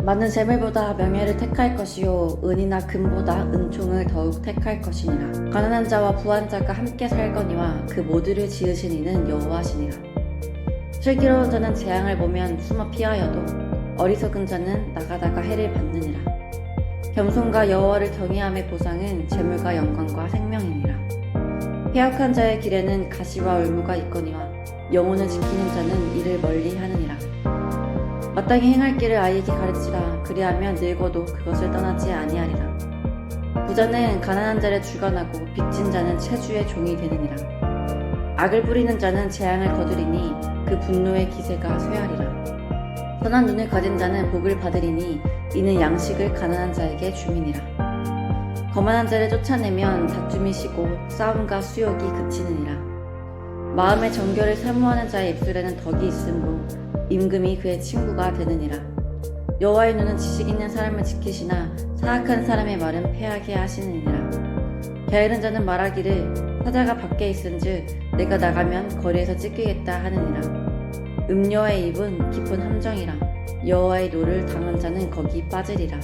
많은 재물보다 명예를 택할 것이요 은이나 금보다 은총을 더욱 택할 것이니라. 가난한 자와 부한 자가 함께 살거니와 그 모두를 지으신 이는 여호와시니라. 슬기로운 자는 재앙을 보면 숨어 피하여도 어리석은 자는 나가다가 해를 받느니라. 겸손과 여호와를 경외함의 보상은 재물과 영광과 생명이니라. 패역한 자의 길에는 가시와 올무가 있거니와 영혼을 지키는 자는 이를 멀리 하느니라. 마땅히 행할 길을 아이에게 가르치라. 그리하면 늙어도 그것을 떠나지 아니하리라. 부자는 가난한 자를 주관하고 빚진 자는 체주의 종이 되느니라. 악을 뿌리는 자는 재앙을 거두리니 그 분노의 기세가 쇠하리라. 선한 눈을 가진 자는 복을 받으리니 이는 양식을 가난한 자에게 주미니라. 거만한 자를 쫓아내면 다툼이 쉬고 싸움과 수욕이 그치느니라. 마음의 정결을 사모하는 자의 입술에는 덕이 있으므로 임금이 그의 친구가 되느니라. 여호와의 눈은 지식 있는 사람을 지키시나 사악한 사람의 말은 패하게 하시느니라. 게으른 자는 말하기를 사자가 밖에 있은즉 내가 나가면 거리에서 찢기겠다 하느니라. 음녀의 입은 깊은 함정이라. 여호와의 노를 당한 자는 거기 빠지리라.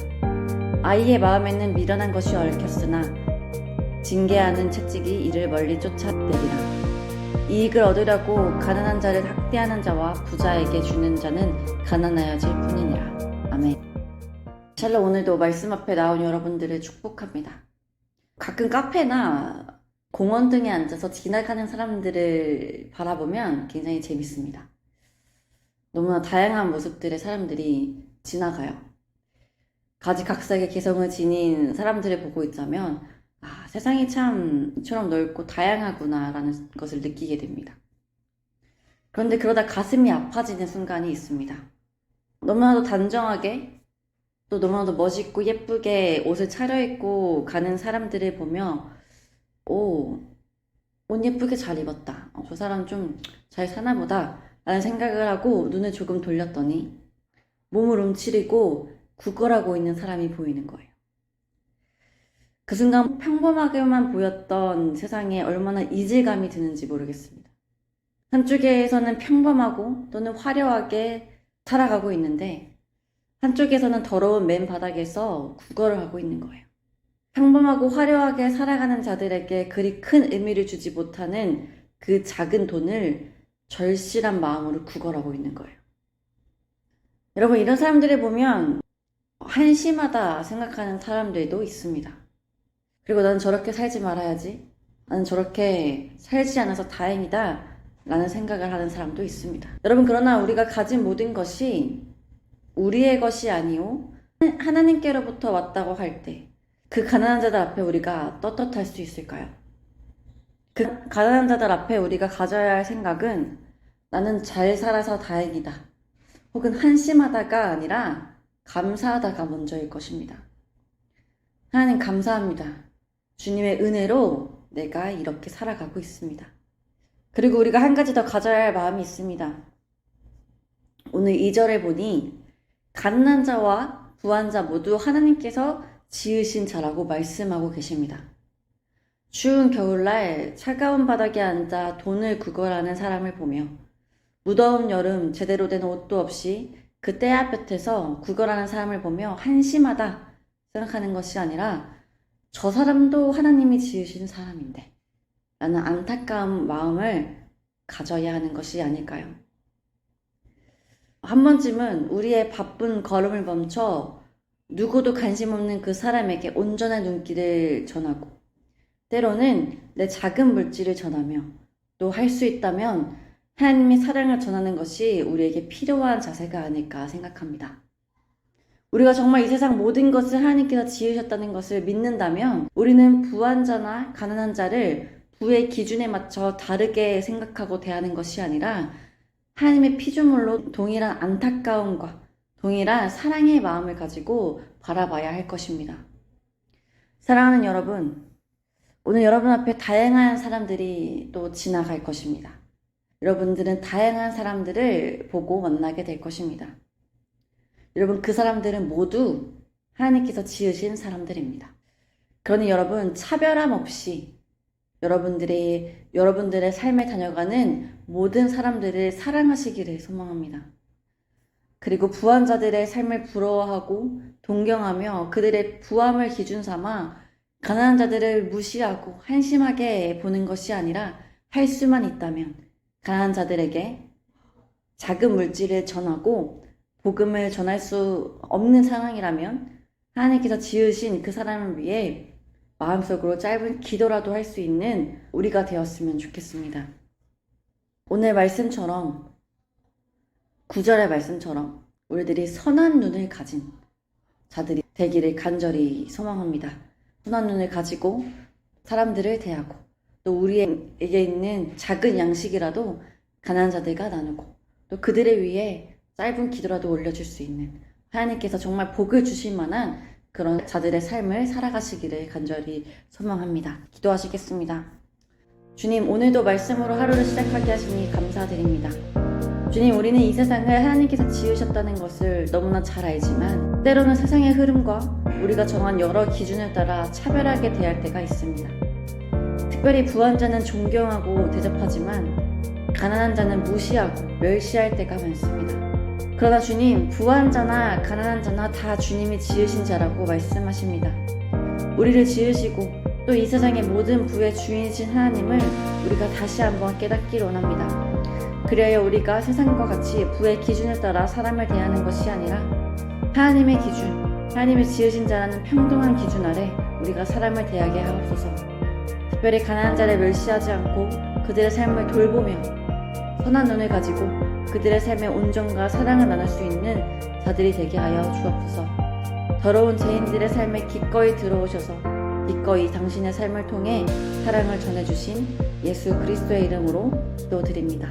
아이의 마음에는 미련한 것이 얽혔으나 징계하는 채찍이 이를 멀리 쫓아내리라. 이익을 얻으려고 가난한 자를 학대하는 자와 부자에게 주는 자는 가난하여질 뿐이니라. 아멘. 샬롬. 오늘도 말씀 앞에 나온 여러분들을 축복합니다. 가끔 카페나 공원 등에 앉아서 지나가는 사람들을 바라보면 굉장히 재밌습니다. 너무나 다양한 모습들의 사람들이 지나가요. 가지각색의 개성을 지닌 사람들을 보고 있자면 세상이 참 이처럼 넓고 다양하구나 라는 것을 느끼게 됩니다. 그런데 그러다 가슴이 아파지는 순간이 있습니다. 너무나도 단정하게 또 너무나도 멋있고 예쁘게 옷을 차려입고 가는 사람들을 보며 옷 예쁘게 잘 입었다. 저 사람 좀 잘 사나 보다 라는 생각을 하고 눈을 조금 돌렸더니 몸을 움츠리고 구걸하고 있는 사람이 보이는 거예요. 그 순간 평범하게만 보였던 세상에 얼마나 이질감이 드는지 모르겠습니다. 한쪽에서는 평범하고 또는 화려하게 살아가고 있는데 한쪽에서는 더러운 맨 바닥에서 구걸을 하고 있는 거예요. 평범하고 화려하게 살아가는 자들에게 그리 큰 의미를 주지 못하는 그 작은 돈을 절실한 마음으로 구걸하고 있는 거예요. 여러분, 이런 사람들을 보면 한심하다 생각하는 사람들도 있습니다. 그리고 나는 저렇게 살지 말아야지, 나는 저렇게 살지 않아서 다행이다 라는 생각을 하는 사람도 있습니다. 여러분, 그러나 우리가 가진 모든 것이 우리의 것이 아니오 하나님께로부터 왔다고 할 때 그 가난한 자들 앞에 우리가 떳떳할 수 있을까요? 그 가난한 자들 앞에 우리가 가져야 할 생각은 나는 잘 살아서 다행이다, 혹은 한심하다가 아니라 감사하다가 먼저일 것입니다. 하나님 감사합니다. 주님의 은혜로 내가 이렇게 살아가고 있습니다. 그리고 우리가 한 가지 더 가져야 할 마음이 있습니다. 오늘 2절에 보니 가난한 자와 부한 자 모두 하나님께서 지으신 자라고 말씀하고 계십니다. 추운 겨울날 차가운 바닥에 앉아 돈을 구걸하는 사람을 보며 무더운 여름 제대로 된 옷도 없이 그 떼아볕에서 구걸하는 사람을 보며 한심하다 생각하는 것이 아니라 저 사람도 하나님이 지으신 사람인데 라는 안타까운 마음을 가져야 하는 것이 아닐까요? 한 번쯤은 우리의 바쁜 걸음을 멈춰 누구도 관심 없는 그 사람에게 온전한 눈길을 전하고 때로는 내 작은 물질을 전하며 또 할 수 있다면 하나님의 사랑을 전하는 것이 우리에게 필요한 자세가 아닐까 생각합니다. 우리가 정말 이 세상 모든 것을 하나님께서 지으셨다는 것을 믿는다면 우리는 부한 자나 가난한 자를 부의 기준에 맞춰 다르게 생각하고 대하는 것이 아니라 하나님의 피조물로 동일한 안타까움과 동일한 사랑의 마음을 가지고 바라봐야 할 것입니다. 사랑하는 여러분, 오늘 여러분 앞에 다양한 사람들이 또 지나갈 것입니다. 여러분들은 다양한 사람들을 보고 만나게 될 것입니다. 여러분, 그 사람들은 모두 하나님께서 지으신 사람들입니다. 그러니 여러분, 차별함 없이 여러분들의 삶에 다녀가는 모든 사람들을 사랑하시기를 소망합니다. 그리고 부한 자들의 삶을 부러워하고 동경하며 그들의 부함을 기준 삼아 가난한 자들을 무시하고 한심하게 보는 것이 아니라 할 수만 있다면 가난한 자들에게 작은 물질을 전하고 복음을 전할 수 없는 상황이라면 하나님께서 지으신 그 사람을 위해 마음속으로 짧은 기도라도 할 수 있는 우리가 되었으면 좋겠습니다. 오늘 말씀처럼 9절의 말씀처럼 우리들이 선한 눈을 가진 자들이 되기를 간절히 소망합니다. 선한 눈을 가지고 사람들을 대하고 또 우리에게 있는 작은 양식이라도 가난한 자들과 나누고 또 그들을 위해 짧은 기도라도 올려줄 수 있는 하나님께서 정말 복을 주실 만한 그런 자들의 삶을 살아가시기를 간절히 소망합니다. 기도하시겠습니다. 주님, 오늘도 말씀으로 하루를 시작하게 하시니 감사드립니다. 주님, 우리는 이 세상을 하나님께서 지으셨다는 것을 너무나 잘 알지만 때로는 세상의 흐름과 우리가 정한 여러 기준을 따라 차별하게 대할 때가 있습니다. 특별히 부한 자는 존경하고 대접하지만 가난한 자는 무시하고 멸시할 때가 많습니다. 그러나 주님, 부한 자나 가난한 자나 다 주님이 지으신 자라고 말씀하십니다. 우리를 지으시고 또 이 세상의 모든 부의 주인이신 하나님을 우리가 다시 한번 깨닫기를 원합니다. 그래야 우리가 세상과 같이 부의 기준을 따라 사람을 대하는 것이 아니라 하나님의 기준, 하나님이 지으신 자라는 평등한 기준 아래 우리가 사람을 대하게 하옵소서. 특별히 가난한 자를 멸시하지 않고 그들의 삶을 돌보며 선한 눈을 가지고 그들의 삶의 온전과 사랑을 나눌 수 있는 자들이 되게 하여 주옵소서. 더러운 죄인들의 삶에 기꺼이 들어오셔서 기꺼이 당신의 삶을 통해 사랑을 전해주신 예수 그리스도의 이름으로 기도드립니다.